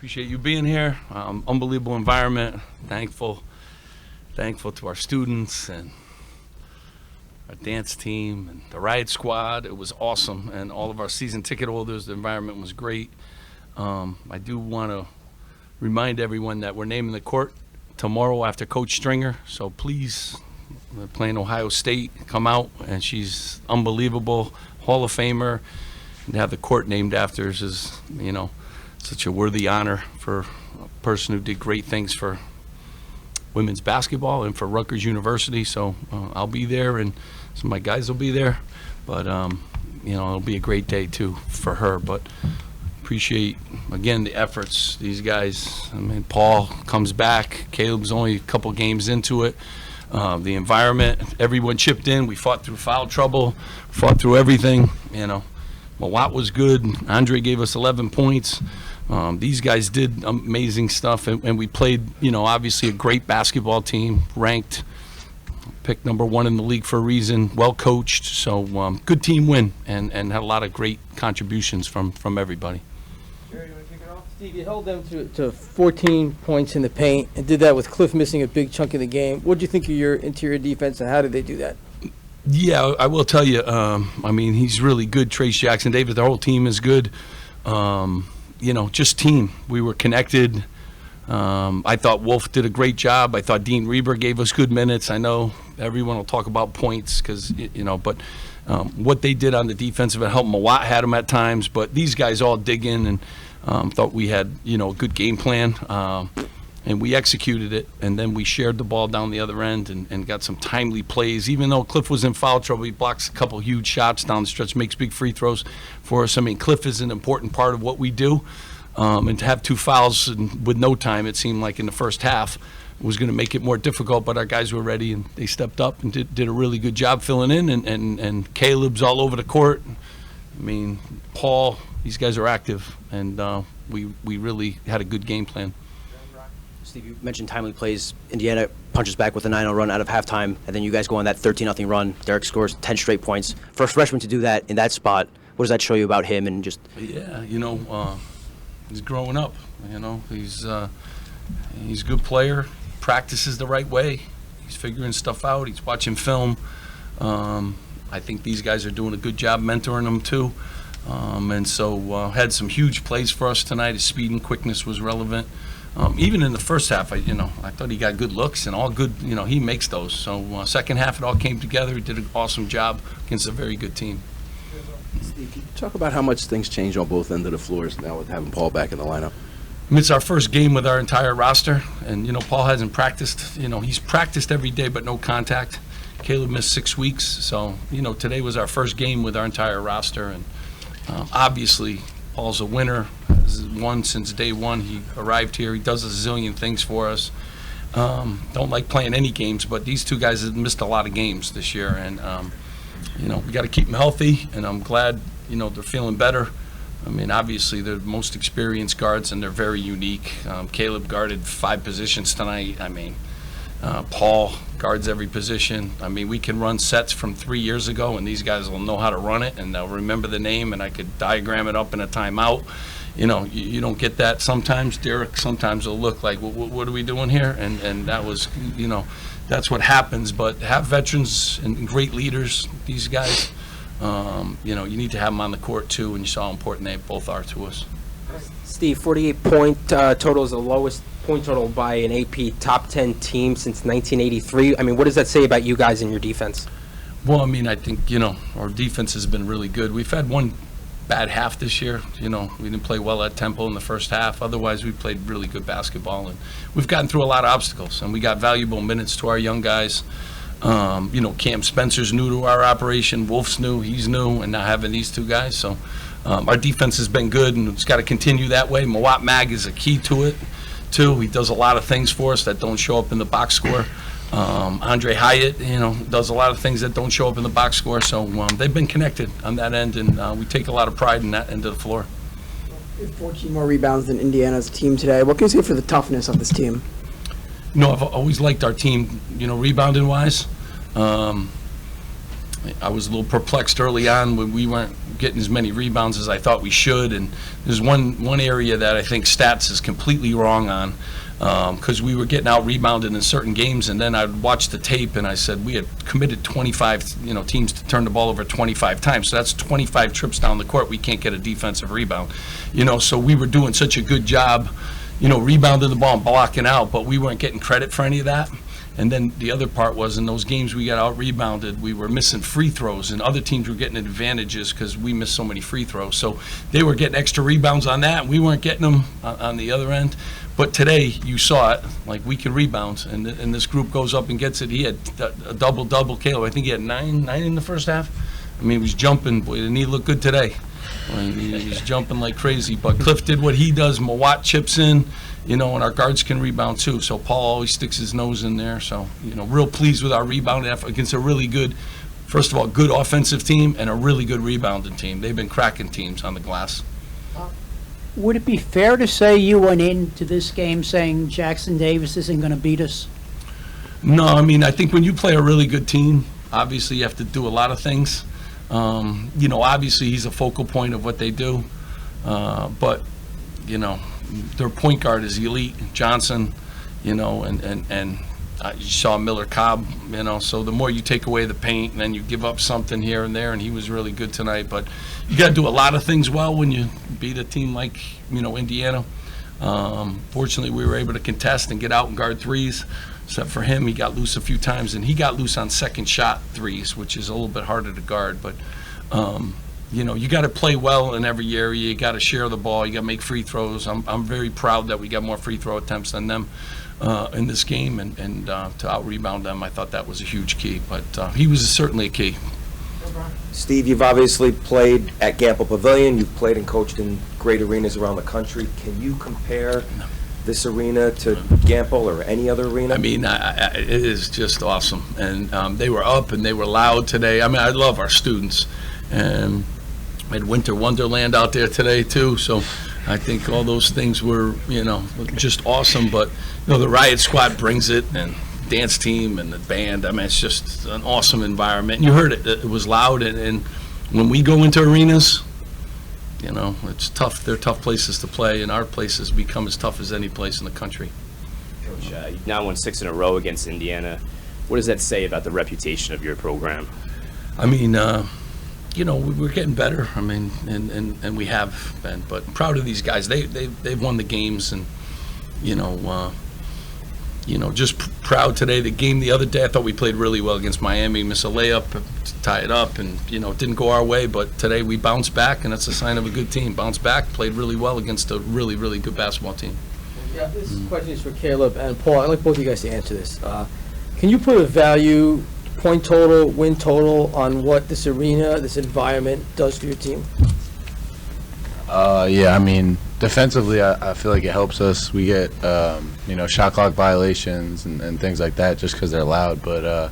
Appreciate you being here. Unbelievable environment. Thankful to our students and our dance team and the Riot Squad. It was awesome, and all of our season ticket holders. The environment was great. I do want to remind everyone that we're naming the court tomorrow after Coach Stringer. So please, we're playing Ohio State. Come out, and she's unbelievable, Hall of Famer. And to have the court named after us is, such a worthy honor for a person who did great things for women's basketball and for Rutgers University. So I'll be there, and some of my guys will be there. But it'll be a great day too for her. But appreciate again the efforts these guys. I mean, Paul comes back. Caleb's only a couple games into it. The environment, everyone chipped in. We fought through foul trouble, fought through everything. Mawat was good. Andre gave us 11 points. These guys did amazing stuff, and we played, obviously a great basketball team, ranked, picked number 1 in the league for a reason, well coached. So good team win, and had a lot of great contributions from everybody. Jerry, you want to kick it off? Steve, you held them to 14 points in the paint and did that with Cliff missing a big chunk of the game. What did you think of your interior defense, and how did they do that? Yeah, I will tell you, he's really good. Trace Jackson Davis, the whole team is good. Just team. We were connected. I thought Wolf did a great job. I thought Dean Reber gave us good minutes. I know everyone will talk about points but what they did on the defensive end helped. Mawat had them at times, but these guys all dig in and thought we had, a good game plan. And we executed it, and then we shared the ball down the other end and got some timely plays. Even though Cliff was in foul trouble, he blocks a couple huge shots down the stretch, makes big free throws for us. I mean, Cliff is an important part of what we do. And to have 2 fouls with no time, it seemed like in the first half, was going to make it more difficult, but our guys were ready, and they stepped up and did a really good job filling in, and Caleb's all over the court. I mean, Paul, these guys are active, and we really had a good game plan. Steve, you mentioned timely plays. Indiana punches back with a 9-0 run out of halftime, and then you guys go on that 13-0 run. Derek scores 10 straight points. For a freshman to do that in that spot, what does that show you about him? And just he's growing up. He's a good player. Practices the right way. He's figuring stuff out. He's watching film. I think these guys are doing a good job mentoring him too. And so had some huge plays for us tonight. His speed and quickness was relevant. Even in the first half, I thought he got good looks and all good. He makes those. So second half, it all came together. He did an awesome job against a very good team. Steve, can you talk about how much things change on both ends of the floors now with having Paul back in the lineup? It's our first game with our entire roster, and Paul hasn't practiced. He's practiced every day, but no contact. Caleb missed 6 weeks, so today was our first game with our entire roster, and obviously Paul's a winner. He's won since day one. He arrived here. He does a zillion things for us. Don't like playing any games, but these 2 guys have missed a lot of games this year, and we got to keep them healthy. And I'm glad they're feeling better. I mean, obviously they're the most experienced guards, and they're very unique. Caleb guarded 5 positions tonight. I mean, Paul guards every position. I mean, we can run sets from 3 years ago, and these guys will know how to run it, and they'll remember the name, and I could diagram it up in a timeout. You don't get that sometimes. Derek sometimes will look like, what are we doing here? And that was, that's what happens. But have veterans and great leaders, these guys, you need to have them on the court too, and you saw how important they both are to us. Steve, 48-point total is the lowest point total by an AP top 10 team since 1983. I mean, what does that say about you guys and your defense? Well, I mean, I think, our defense has been really good. We've had one bad half this year. We didn't play well at tempo in the first half. Otherwise, we played really good basketball, and we've gotten through a lot of obstacles, and we got valuable minutes to our young guys. Cam Spencer's new to our operation. Wolf's new. He's new, and now having these 2 guys. So our defense has been good, and it's got to continue that way. Mawat Mag is a key to it, too. He does a lot of things for us that don't show up in the box score. Andre Hyatt, does a lot of things that don't show up in the box score. So they've been connected on that end, and we take a lot of pride in that end of the floor. 14 more rebounds than Indiana's team today. What can you say for the toughness of this team? I've always liked our team, rebounding wise. I was a little perplexed early on when we weren't getting as many rebounds as I thought we should. And there's one area that I think Stats is completely wrong on, because we were getting out rebounded in certain games, and then I'd watch the tape and I said we had committed 25 teams to turn the ball over 25 times, so that's 25 trips down the court. We can't get a defensive rebound, so we were doing such a good job rebounding the ball and blocking out, but we weren't getting credit for any of that. And then the other part was, in those games we got out rebounded, we were missing free throws, and other teams were getting advantages because we missed so many free throws. So they were getting extra rebounds on that, and we weren't getting them on the other end. But today, you saw it, like, we can rebound, and this group goes up and gets it. He had a double-double. Caleb, I think he had nine in the first half. I mean, he was jumping. Boy, didn't he look good today? I mean, he was jumping like crazy. But Cliff did what he does. Mawat chips in, and our guards can rebound too. So Paul always sticks his nose in there. So, real pleased with our rebound effort against a really good, first of all, good offensive team and a really good rebounding team. They've been cracking teams on the glass. Would it be fair to say you went into this game saying Jackson Davis isn't going to beat us? No, I mean, I think when you play a really good team, obviously you have to do a lot of things. Obviously he's a focal point of what they do. But, their point guard is elite, Johnson, and you saw Miller Cobb, so the more you take away the paint and then you give up something here and there, and he was really good tonight. But you got to do a lot of things well when you beat a team like, Indiana. Fortunately, we were able to contest and get out and guard threes. Except for him, he got loose a few times, and he got loose on second shot threes, which is a little bit harder to guard. But, you got to play well in every area. You got to share the ball. You got to make free throws. I'm very proud that we got more free throw attempts than them in this game, and to out-rebound them, I thought that was a huge key. But he was certainly a key. Steve, you've obviously played at Gamble Pavilion. You've played and coached in great arenas around the country. Can you compare this arena to Gamble or any other arena? I mean, it is just awesome. And they were up and they were loud today. I mean, I love our students. And we had Winter Wonderland out there today, too. So I think all those things were, just awesome. But, the Riot Squad brings it, and dance team and the band. I mean, it's just an awesome environment. And you heard it. It was loud. And when we go into arenas, it's tough. They're tough places to play, and our places become as tough as any place in the country. Coach, you've now won 6 in a row against Indiana. What does that say about the reputation of your program? I mean, we're getting better. I mean, and we have been. But I'm proud of these guys. They've won the games, and just proud today. The game the other day, I thought we played really well against Miami. Missed a layup to tie it up, and it didn't go our way. But today we bounced back, and that's a sign of a good team. Bounced back, played really well against a really, really good basketball team. Yeah, this question is for Caleb and Paul. I'd like both of you guys to answer this. Can you put a value, point total, win total, on what this arena, this environment does for your team? Yeah, I mean, defensively, I feel like it helps us. We get, shot clock violations and things like that just because they're loud. But,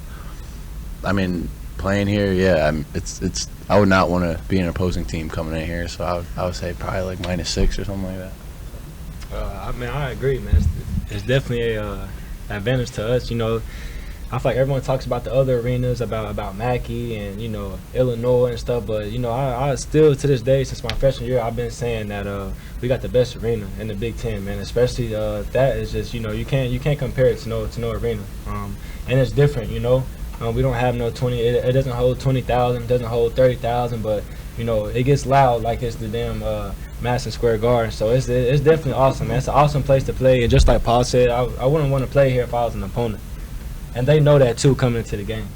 I mean, playing here, yeah, it's. I would not want to be an opposing team coming in here, so I would say probably like -6 or something like that. I mean, I agree, man. It's definitely a advantage to us. I feel like everyone talks about the other arenas, about Mackey and, Illinois and stuff. But, I still, to this day, since my freshman year, I've been saying that we got the best arena in the Big Ten, man. Especially that is just, you can't compare it to no arena. And it's different, we don't have no 20. It doesn't hold 20,000. It doesn't hold 30,000. But, it gets loud like it's the damn Madison Square Garden. So it's definitely awesome, man. It's an awesome place to play. And just like Paul said, I wouldn't want to play here if I was an opponent. And they know that, too, coming into the game.